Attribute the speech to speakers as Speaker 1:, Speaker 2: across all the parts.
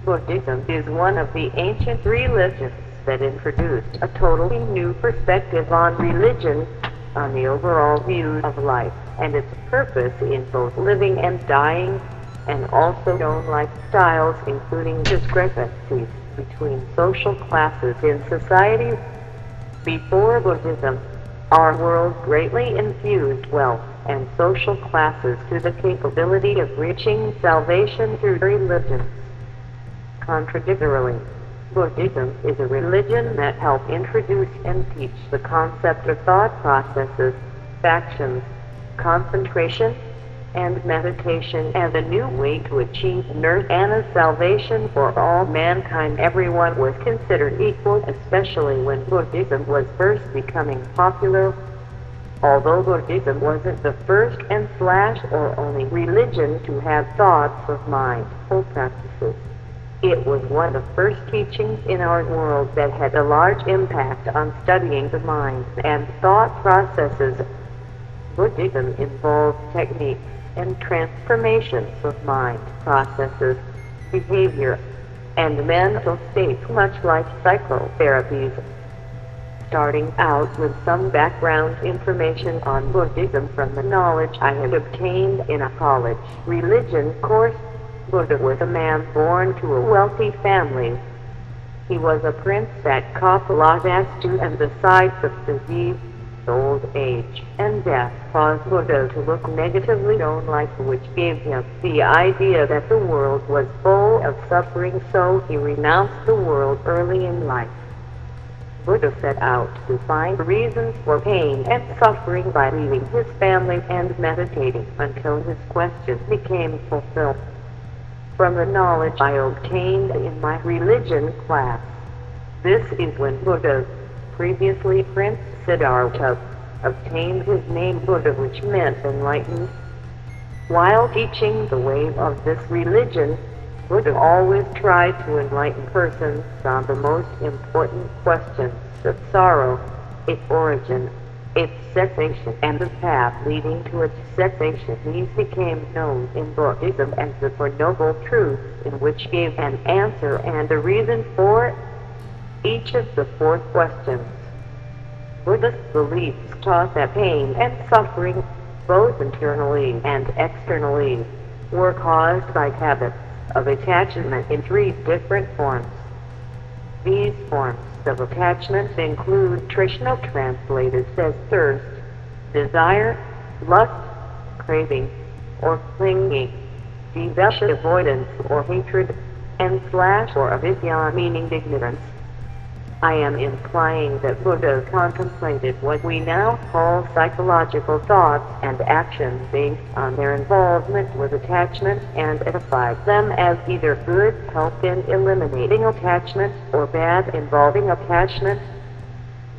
Speaker 1: Buddhism is one of the ancient religions that introduced a totally new perspective on religion, on the overall view of life, and its purpose in both living and dying, and also known lifestyles, including discrepancies between social classes in society. Before Buddhism, our world greatly infused wealth and social classes to the capability of reaching salvation through religion. Contradictorily, Buddhism is a religion that helps introduce and teach the concept of thought processes, factions, concentration, and meditation as a new way to achieve nirvana salvation for all mankind. Everyone was considered equal, especially when Buddhism was first becoming popular. Although Buddhism wasn't the first and or only religion to have thoughts of mindful practices, it was one of the first teachings in our world that had a large impact on studying the mind and thought processes. Buddhism involves techniques and transformations of mind processes, behavior, and mental states, much like psychotherapies. Starting out with some background information on Buddhism from the knowledge I had obtained in a college religion course. Buddha was a man born to a wealthy family. He was a prince at Kapilavastu, and the sights of disease, old age, and death caused Buddha to look negatively on life, which gave him the idea that the world was full of suffering, so he renounced the world early in life. Buddha set out to find reasons for pain and suffering by leaving his family and meditating until his questions became fulfilled. From the knowledge I obtained in my religion class, this is when Buddha, previously Prince Siddhartha, obtained his name Buddha, which meant enlightened. While teaching the way of this religion, Buddha always tried to enlighten persons on the most important questions of sorrow, its origin, its cessation, and the path leading to its cessation. These became known in Buddhism as the Four Noble Truths, in which gave an answer and a reason for each of the four questions. Buddhist beliefs taught that pain and suffering, both internally and externally, were caused by habits of attachment in three different forms. These forms of attachment include Trishna, translated as thirst, desire, lust, craving, or clinging, devesha, avoidance or hatred, and slash or avidya, meaning ignorance. I am implying that Buddha contemplated what we now call psychological thoughts and actions based on their involvement with attachment, and identified them as either good, help in eliminating attachment, or bad, involving attachment.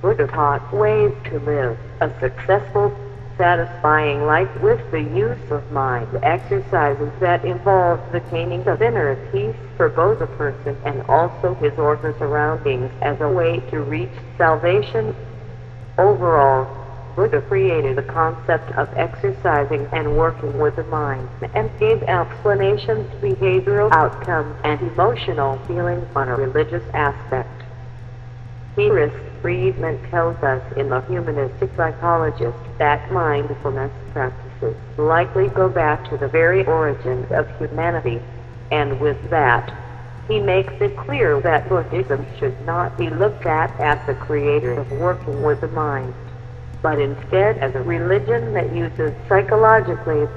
Speaker 1: Buddha taught ways to live a successful, satisfying life with the use of mind exercises that involve the gaining of inner peace for both a person and also his or her surroundings as a way to reach salvation. Overall, Buddha created the concept of exercising and working with the mind, and gave explanations to behavioral outcomes and emotional feelings on a religious aspect. Horace Friedman tells us in The Humanistic Psychologist that mindfulness practices likely go back to the very origins of humanity, and with that, he makes it clear that Buddhism should not be looked at as the creator of working with the mind, but instead as a religion that uses psychologically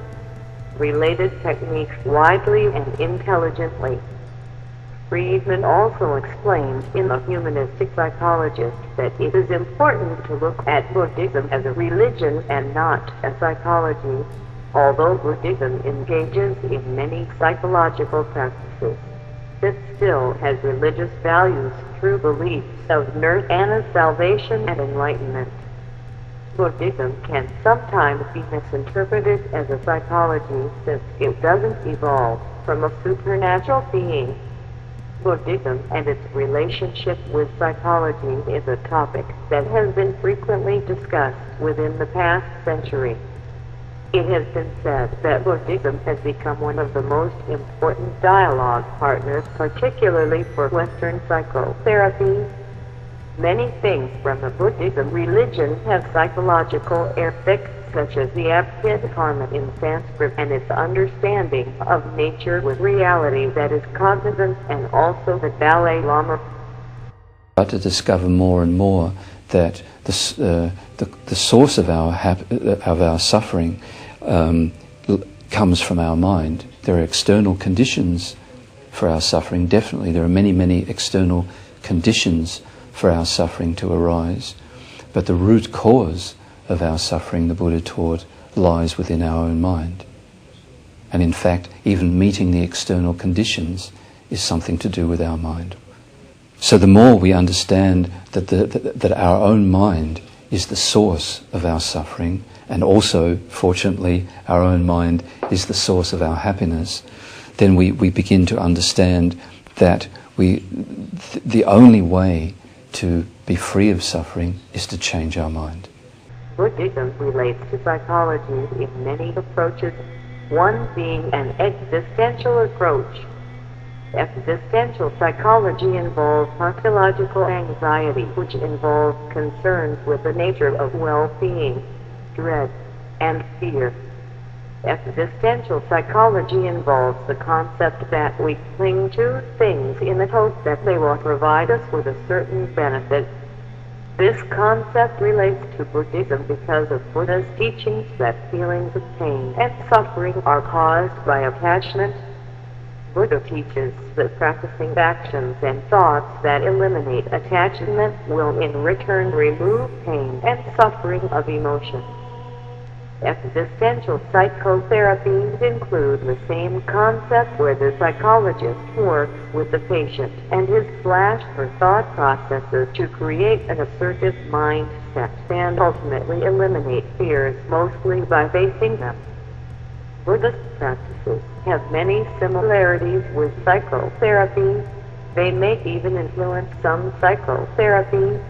Speaker 1: related techniques widely and intelligently. Friedman also explains in The Humanistic Psychologist that it is important to look at Buddhism as a religion and not as psychology. Although Buddhism engages in many psychological practices, it still has religious values through beliefs of nirvana, salvation, and enlightenment. Buddhism can sometimes be misinterpreted as a psychology since it doesn't evolve from a supernatural being. Buddhism and its relationship with psychology is a topic that has been frequently discussed within the past century. It has been said that Buddhism has become one of the most important dialogue partners, particularly for Western psychotherapy. Many things from the Buddhism religion have psychological effects, such as the absent karma in Sanskrit and its understanding of nature with reality that is cognizant, and also the Dalai Lama.
Speaker 2: To discover more and more that the source of our suffering comes from our mind. There are external conditions for our suffering. Definitely, there are many external conditions for our suffering to arise. But the root cause of our suffering, the Buddha taught, lies within our own mind. And in fact, even meeting the external conditions is something to do with our mind. So the more we understand that our own mind is the source of our suffering, and also, fortunately, our own mind is the source of our happiness, then we begin to understand that the only way to be free of suffering is to change our mind.
Speaker 1: Buddhism relates to psychology in many approaches, one being an existential approach. Existential psychology involves psychological anxiety, which involves concerns with the nature of well-being, dread, and fear. Existential psychology involves the concept that we cling to things in the hope that they will provide us with a certain benefit. This concept relates to Buddhism because of Buddha's teachings that feelings of pain and suffering are caused by attachment. Buddha teaches that practicing actions and thoughts that eliminate attachment will in return remove pain and suffering of emotion. Existential psychotherapies include the same concept where the psychologist works with the patient and his or thought processes to create an assertive mindset and ultimately eliminate fears, mostly by facing them. Buddhist practices have many similarities with psychotherapy. They may even influence some psychotherapy.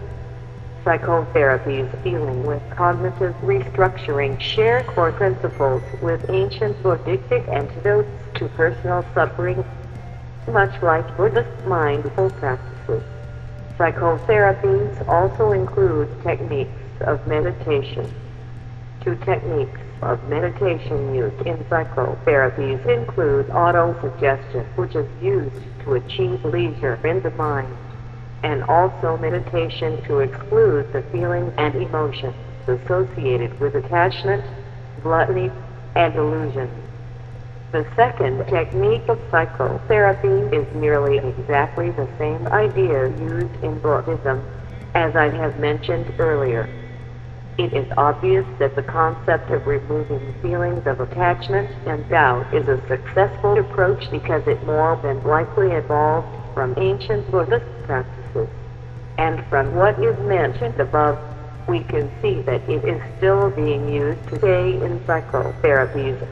Speaker 1: Psychotherapies dealing with cognitive restructuring share core principles with ancient Buddhistic antidotes to personal suffering, much like Buddhist mindful practices. Psychotherapies also include techniques of meditation. Two techniques of meditation used in psychotherapies include autosuggestion, which is used to achieve leisure in the mind, and also meditation to exclude the feelings and emotions associated with attachment, gluttony, and delusion. The second technique of psychotherapy is nearly exactly the same idea used in Buddhism, as I have mentioned earlier. It is obvious that the concept of removing feelings of attachment and doubt is a successful approach because it more than likely evolved from ancient Buddhist practices. And from what is mentioned above, we can see that it is still being used today in psychotherapies.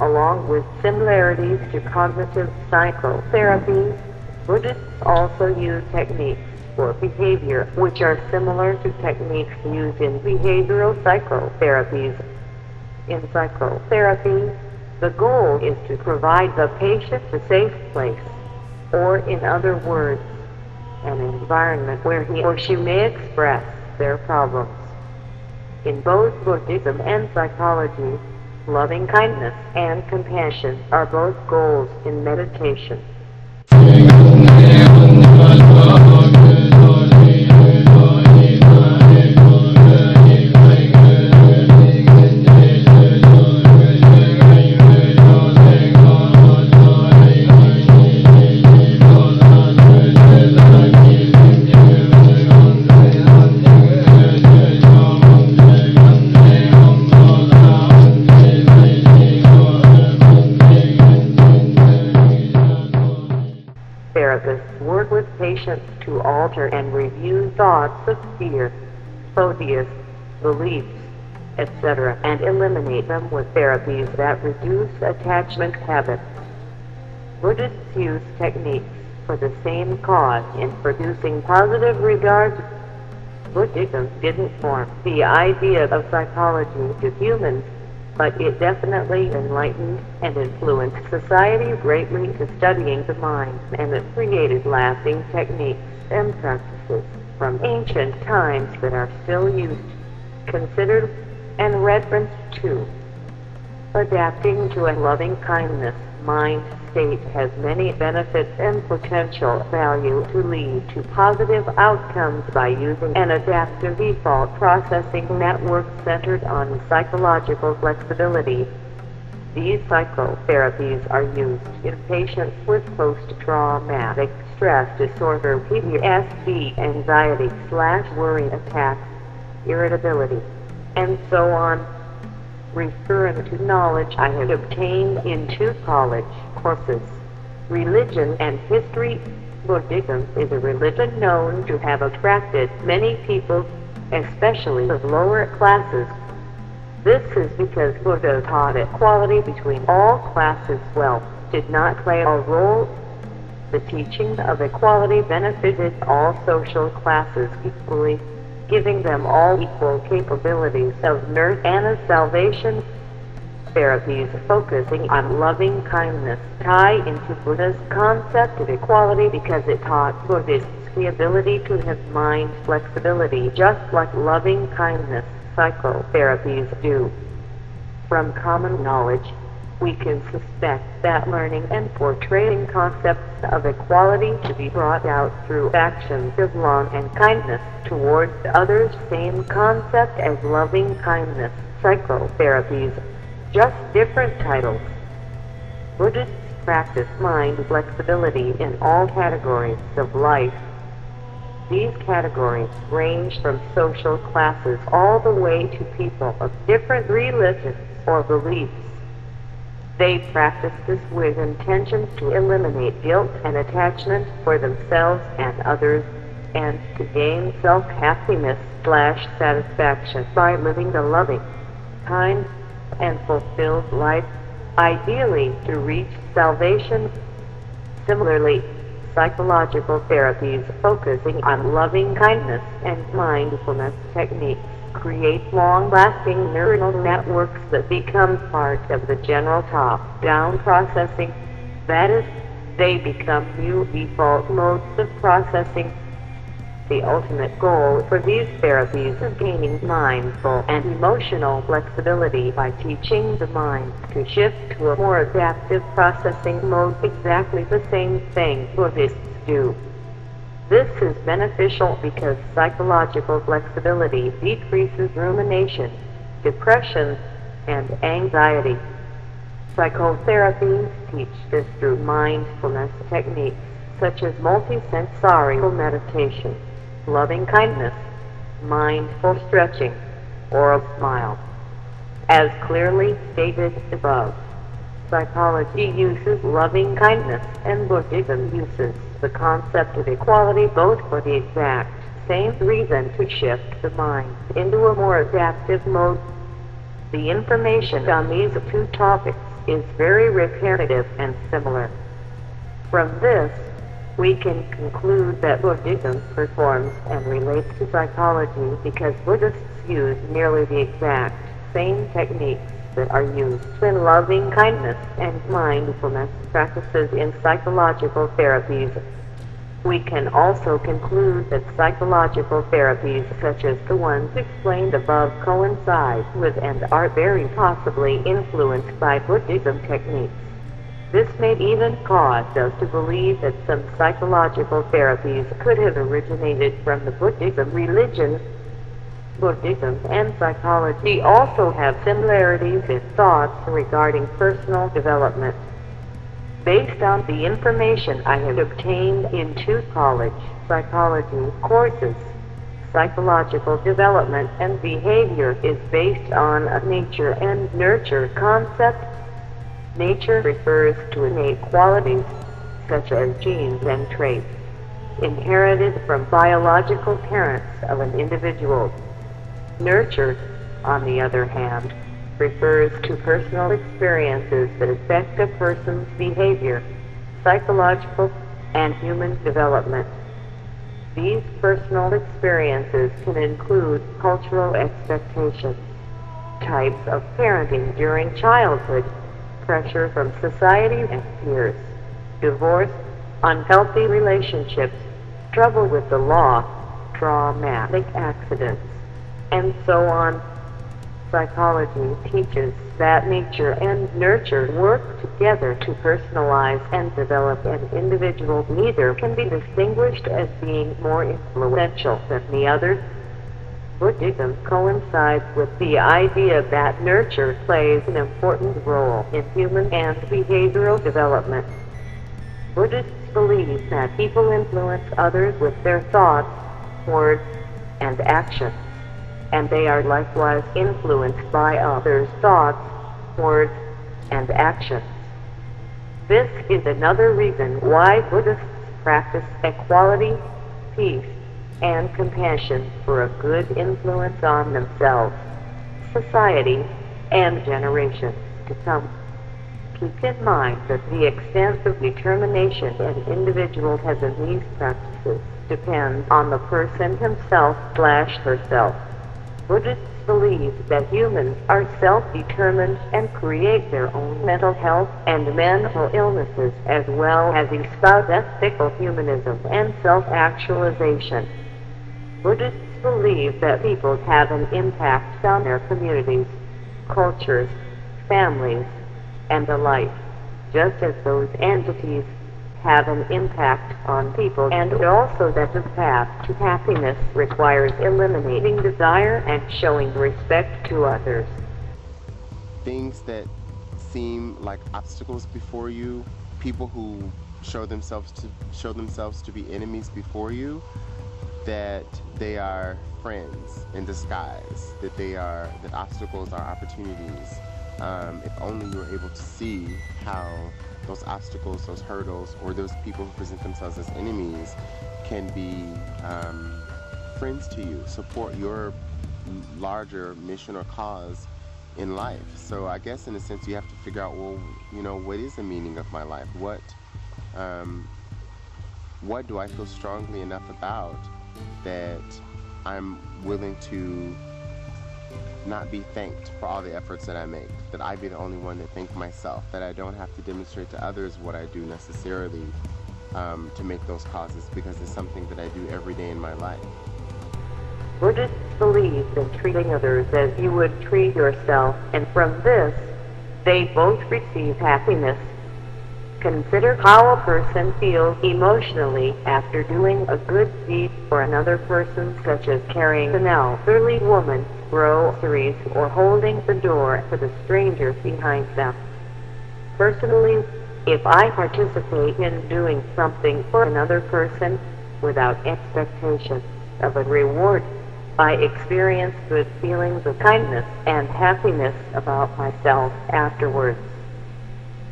Speaker 1: Along with similarities to cognitive psychotherapies, Buddhists also use techniques for behavior which are similar to techniques used in behavioral psychotherapies. In psychotherapy, the goal is to provide the patient a safe place, or in other words, an environment where he or she may express their problems. In both Buddhism and psychology, loving kindness and compassion are both goals in meditation. Therapists work with patients to alter and review thoughts of fear, phobias, beliefs, etc., and eliminate them with therapies that reduce attachment habits. Buddhists use techniques for the same cause in producing positive regard. Buddhism didn't form the idea of psychology to humans. but it definitely enlightened and influenced society greatly to studying the mind, and it created lasting techniques and practices from ancient times that are still used, considered, and referenced to. Adapting to a loving-kindness mind state has many benefits and potential value to lead to positive outcomes by using an adaptive default processing network centered on psychological flexibility. These psychotherapies are used in patients with post-traumatic stress disorder, PTSD, anxiety/worry attacks, irritability, and so on. Referring to knowledge I had obtained in 2 college courses. Religion and history. Buddhism is a religion known to have attracted many people, especially of lower classes. This is because Buddha taught equality between all classes. Wealth did not play a role. The teaching of equality benefited all social classes equally, giving them all equal capabilities of merit and salvation. Therapies focusing on loving kindness tie into Buddha's concept of equality because it taught Buddhists the ability to have mind flexibility just like loving kindness psychotherapies do. From common knowledge, we can suspect that learning and portraying concepts of equality to be brought out through actions of love and kindness towards others, same concept as loving kindness psychotherapies, just different titles. Buddhists practice mind flexibility in all categories of life. These categories range from social classes all the way to people of different religions or beliefs. They practice this with intentions to eliminate guilt and attachment for themselves and others, and to gain self-happiness/satisfaction by living a loving, kind, and fulfilled life, ideally to reach salvation. Similarly, psychological therapies focusing on loving kindness and mindfulness techniques create long-lasting neural networks that become part of the general top-down processing. That is, they become new default modes of processing. The ultimate goal for these therapies is gaining mindful and emotional flexibility by teaching the mind to shift to a more adaptive processing mode, exactly the same thing Buddhists do. This is beneficial because psychological flexibility decreases rumination, depression, and anxiety. Psychotherapies teach this through mindfulness techniques such as multisensorial meditation, loving kindness, mindful stretching, or a smile. As clearly stated above, psychology uses loving kindness and Buddhism uses the concept of equality, both for the exact same reason, to shift the mind into a more adaptive mode. The information on these 2 topics is very repetitive and similar. From this, we can conclude that Buddhism performs and relates to psychology because Buddhists use nearly the exact same techniques that are used in loving kindness and mindfulness practices in psychological therapies. We can also conclude that psychological therapies such as the ones explained above coincide with and are very possibly influenced by Buddhism techniques. This may even cause us to believe that some psychological therapies could have originated from the Buddhism religion. Buddhism and psychology also have similarities in thoughts regarding personal development. Based on the information I have obtained in 2 college psychology courses, psychological development and behavior is based on a nature and nurture concept. Nature refers to innate qualities, such as genes and traits, inherited from biological parents of an individual. Nurture, on the other hand, refers to personal experiences that affect a person's behavior, psychological, and human development. These personal experiences can include cultural expectations, types of parenting during childhood, pressure from society and peers, divorce, unhealthy relationships, trouble with the law, traumatic accidents, and so on. Psychology teaches that nature and nurture work together to personalize and develop an individual. Neither can be distinguished as being more influential than the other. Buddhism coincides with the idea that nurture plays an important role in human and behavioral development. Buddhists believe that people influence others with their thoughts, words, and actions, and they are likewise influenced by others' thoughts, words, and actions. This is another reason why Buddhists practice equality, peace, and compassion for a good influence on themselves, society, and generations to come. Keep in mind that the extent of determination an individual has in these practices depends on the person himself/herself. Buddhists believe that humans are self-determined and create their own mental health and mental illnesses, as well as espouse ethical humanism and self-actualization. Buddhists believe that people have an impact on their communities, cultures, families, and the like, just as those entities have an impact on people, and also that the path to happiness requires eliminating desire and showing respect to others.
Speaker 3: Things that seem like obstacles before you, people who show themselves to be enemies before you, that they are friends in disguise, that obstacles are opportunities. If only you were able to see how those obstacles, those hurdles, or those people who present themselves as enemies can be friends to you, support your larger mission or cause in life. So I guess in a sense you have to figure out, well, what is the meaning of my life? What do I feel strongly enough about that I'm willing to not be thanked for all the efforts that I make, that I be the only one that thank myself, that I don't have to demonstrate to others what I do necessarily to make those causes, because it's something that I do every day in my life.
Speaker 1: Buddhists believe in treating others as you would treat yourself, and from this, they both receive happiness. Consider how a person feels emotionally after doing a good deed for another person, such as carrying an elderly woman groceries or holding the door for the stranger behind them. Personally, if I participate in doing something for another person without expectation of a reward, I experience good feelings of kindness and happiness about myself afterwards.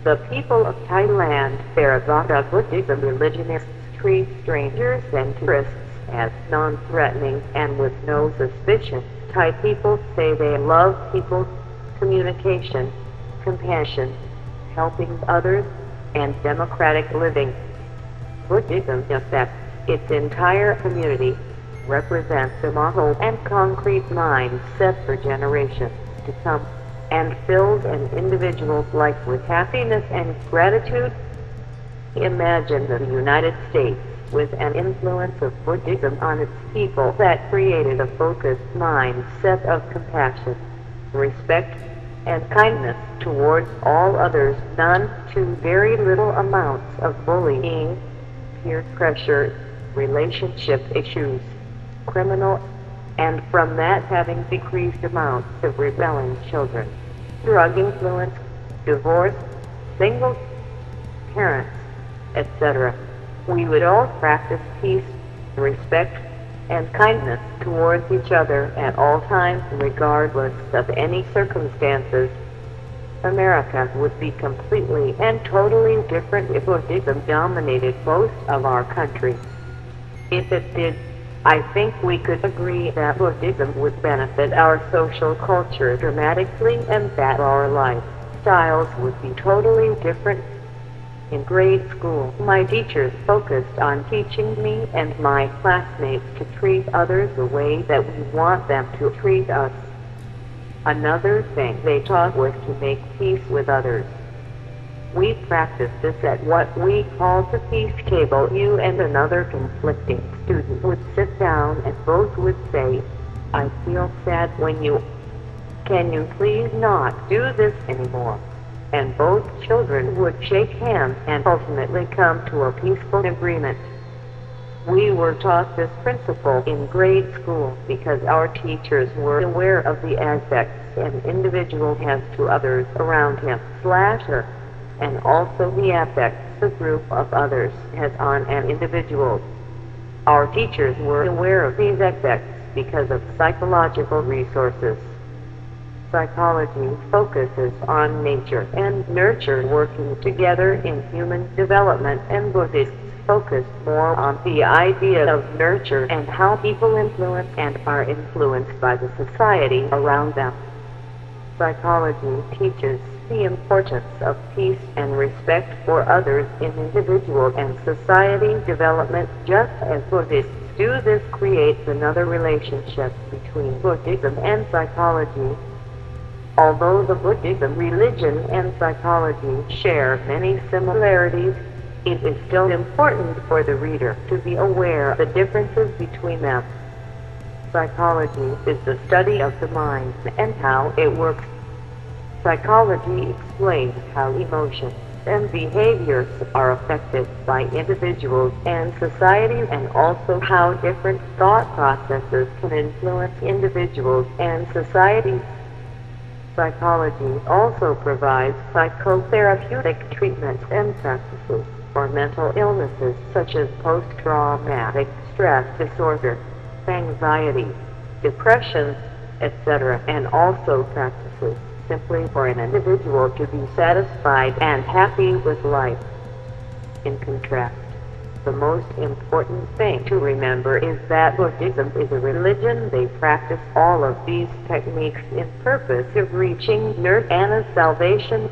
Speaker 1: The people of Thailand, Theravada Buddhism religionists, treat strangers and tourists as non-threatening and with no suspicion. Thai people say they love people, communication, compassion, helping others, and democratic living. Buddhism affects its entire community, represents a model and concrete mindset for generations to come, and fills an individual's life with happiness and gratitude. Imagine the United States with an influence of Buddhism on its people that created a focused mindset of compassion, respect, and kindness towards all others, none to very little amounts of bullying, peer pressure, relationship issues, criminal, and from that having decreased amounts of rebelling children, drug influence, divorce, single parents, etc. We would all practice peace, respect, and kindness towards each other at all times, regardless of any circumstances. America would be completely and totally different if Buddhism dominated most of our country. If it did, I think we could agree that Buddhism would benefit our social culture dramatically and that our lifestyles would be totally different. In grade school, my teachers focused on teaching me and my classmates to treat others the way that we want them to treat us. Another thing they taught was to make peace with others. We practiced this at what we called the peace table. You and another conflicting student would sit down and both would say, "I feel sad when you... Can you please not do this anymore?" And both children would shake hands and ultimately come to a peaceful agreement. We were taught this principle in grade school because our teachers were aware of the aspects an individual has to others around him/her, and also the effects a group of others has on an individual. Our teachers were aware of these effects because of psychological resources. Psychology focuses on nature and nurture working together in human development, and Buddhists focus more on the idea of nurture and how people influence and are influenced by the society around them. Psychology teaches the importance of peace and respect for others in individual and society development. Just as Buddhists do, this creates another relationship between Buddhism and psychology. Although the Buddhism religion and psychology share many similarities, it is still important for the reader to be aware of the differences between them. Psychology is the study of the mind and how it works. Psychology explains how emotions and behaviors are affected by individuals and society, and also how different thought processes can influence individuals and societies. Psychology also provides psychotherapeutic treatments and practices for mental illnesses such as post-traumatic stress disorder, anxiety, depression, etc., and also practices simply for an individual to be satisfied and happy with life. In contrast, the most important thing to remember is that Buddhism is a religion. They practice all of these techniques in purpose of reaching nirvana, salvation.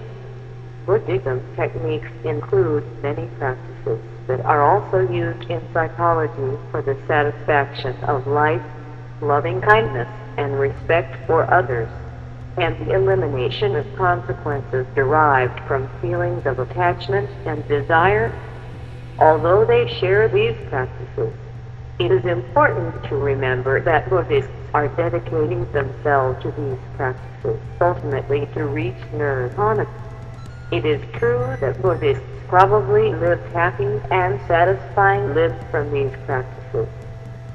Speaker 1: Buddhism techniques include many practices that are also used in psychology for the satisfaction of life, loving kindness, and respect for others, and the elimination of consequences derived from feelings of attachment and desire. Although they share these practices, it is important to remember that Buddhists are dedicating themselves to these practices ultimately to reach nirvana. It is true that Buddhists probably live happy and satisfying lives from these practices,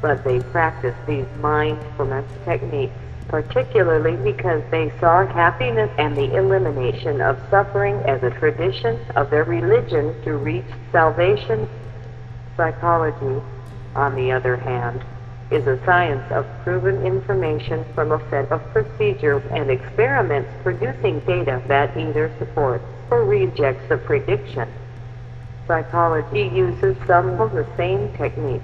Speaker 1: but they practice these mindfulness techniques particularly because they saw happiness and the elimination of suffering as a tradition of their religion to reach salvation. Psychology, on the other hand, is a science of proven information from a set of procedures and experiments producing data that either supports or rejects a prediction. Psychology uses some of the same techniques,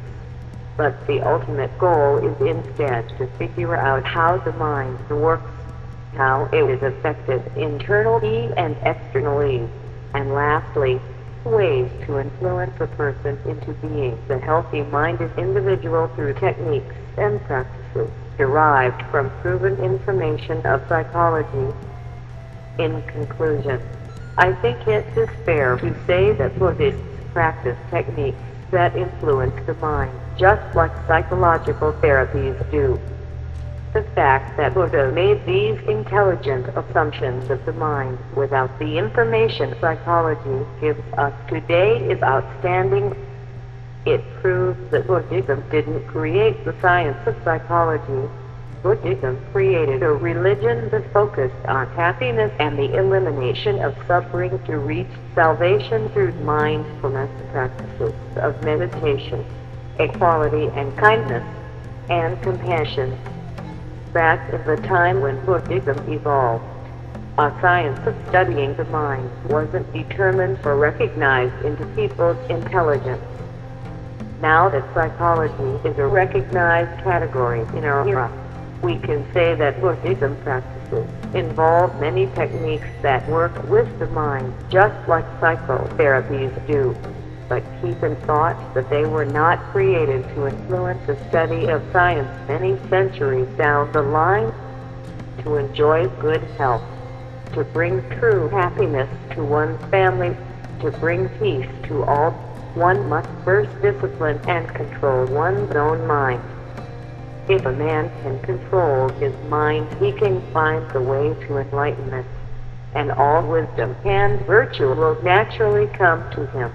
Speaker 1: but the ultimate goal is instead to figure out how the mind works, how it is affected internally and externally, and lastly, ways to influence a person into being the healthy-minded individual through techniques and practices derived from proven information of psychology. In conclusion, I think it is fair to say that Buddhists practice techniques that influence the mind, just like psychological therapies do. The fact that Buddha made these intelligent assumptions of the mind without the information psychology gives us today is outstanding. It proves that Buddhism didn't create the science of psychology. Buddhism created a religion that focused on happiness and the elimination of suffering to reach salvation through mindfulness practices of meditation, equality and kindness, and compassion. Back in the time when Buddhism evolved, a science of studying the mind wasn't determined or recognized into people's intelligence. Now that psychology is a recognized category in our era, we can say that Buddhism practices involve many techniques that work with the mind, just like psychotherapies do. But keep in thought that they were not created to influence the study of science many centuries down the line. to enjoy good health, to bring true happiness to one's family, to bring peace to all, one must first discipline and control one's own mind. If a man can control his mind, he can find the way to enlightenment, and all wisdom and virtue will naturally come to him.